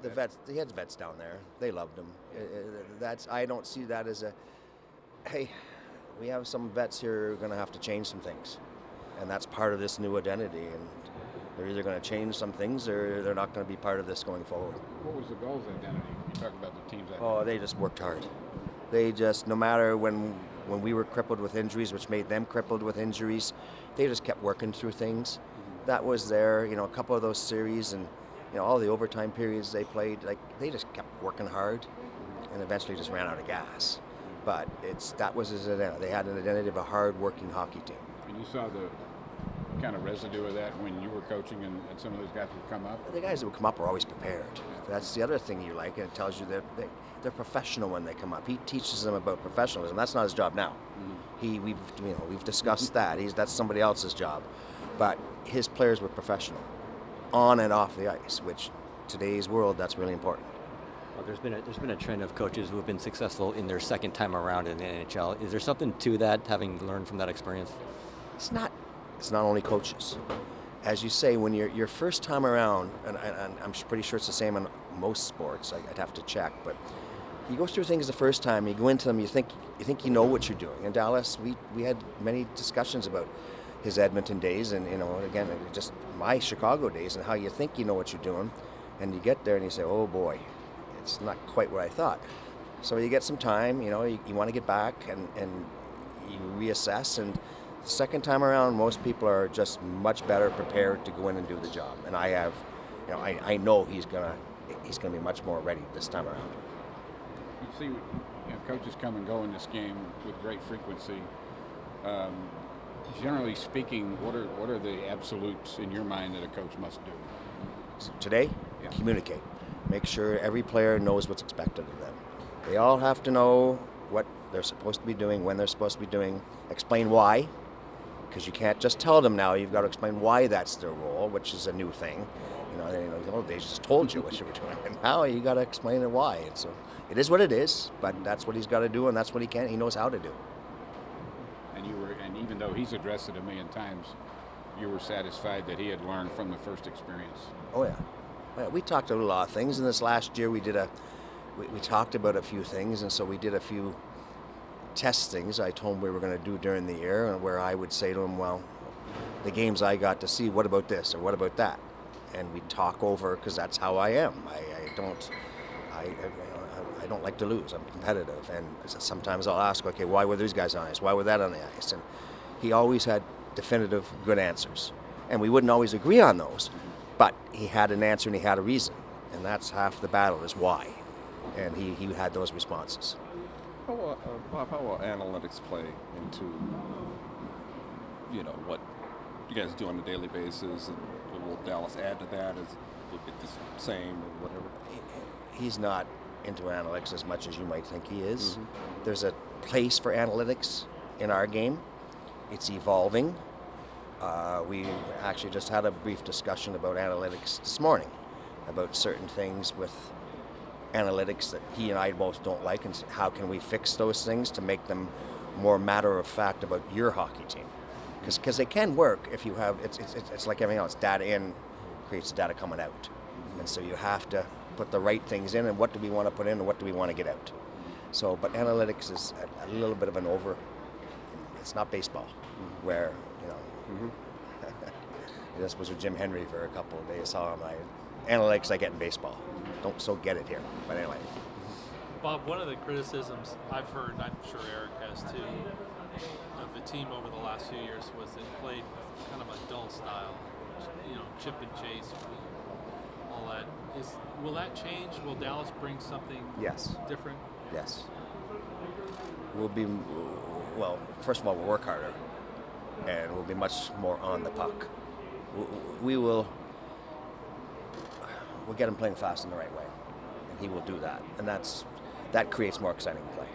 The vets, he had vets down there. They loved him. I don't see that as a, hey, we have some vets here who are going to have to change some things, and that's part of this new identity. And they're either going to change some things or they're not going to be part of this going forward. What was the Gulls' identity? You talk about the team's identity. Oh, they just worked hard. They just, no matter when we were crippled with injuries, which made them crippled with injuries, they just kept working through things. That was there, a couple of those series and, all the overtime periods they played, like, they just kept working hard and eventually just ran out of gas. But that was his identity. They had an identity of a hard-working hockey team. And you saw the kind of residue of that when you were coaching and some of those guys would come up? The guys that would come up are always prepared. That's the other thing you like, and it tells you that they're professional when they come up. He teaches them about professionalism. That's not his job now. We've discussed that. That's somebody else's job. But his players were professional, on and off the ice, which today's world, that's really important. Well, there's been a trend of coaches who have been successful in their second time around in the NHL. Is there something to that, having learned from that experience? It's not only coaches. As you say, when your first time around, and I'm pretty sure it's the same in most sports, I'd have to check, but you go through things the first time, you go into them, you think you know what you're doing. In Dallas, we had many discussions about his Edmonton days and, again, just my Chicago days and how you think you know what you're doing, and you get there and you say, oh boy, it's not quite what I thought. So you get some time, you want to get back and you reassess, and the second time around, most people are just much better prepared to go in and do the job. And I have, I know he's gonna be much more ready this time around. You see, coaches come and go in this game with great frequency. Generally speaking, what are the absolutes in your mind that a coach must do? So today, communicate. Make sure every player knows what's expected of them. They all have to know what they're supposed to be doing, when they're supposed to be doing. Explain why, because you can't just tell them now. You've got to explain why that's their role, which is a new thing. They just told you what you were doing, and now you got to explain it why. And so it is what it is, but that's what he's got to do, and that's what he knows how to do. And even though he's addressed it a million times, you were satisfied that he had learned from the first experience. Oh yeah. Well, we talked about a lot of things. In this last year, we talked about a few things, and so we did a few test things I told him we were going to do during the year, and where I would say to him, well, the games I got to see, what about this or what about that? And we'd talk over, because that's how I am. I don't like to lose. I'm competitive, and sometimes I'll ask, okay, why were these guys on ice? Why were that on the ice? And he always had definitive, good answers, and we wouldn't always agree on those, but he had an answer and he had a reason, and that's half the battle, is why. And he had those responses. Bob, how will analytics play into what you guys do on a daily basis? And will Dallas add to that? Will it be the same or whatever? He's not into analytics as much as you might think he is. Mm-hmm. There's a place for analytics in our game. It's evolving. We actually just had a brief discussion about analytics this morning, about certain things with analytics that he and I both don't like, and how can we fix those things to make them more matter of fact about your hockey team. Because they can work if you have, it's like everything else, data in creates data coming out. And so you have to put the right things in, and what do we want to put in and what do we want to get out. So, but analytics is a little bit of an it's not baseball, where, I just was with Jim Henry for a couple of days, saw him, analytics I get in baseball. Don't so get it here, but anyway. Bob, one of the criticisms I've heard, and I'm sure Eric has too, of the team over the last few years was it played kind of a dull style, chip and chase, all that. Will that change? Will Dallas bring something different? Yes. Well, first of all, we'll work harder, and we'll be much more on the puck. We'll get him playing fast in the right way, and he will do that, and that creates more exciting play.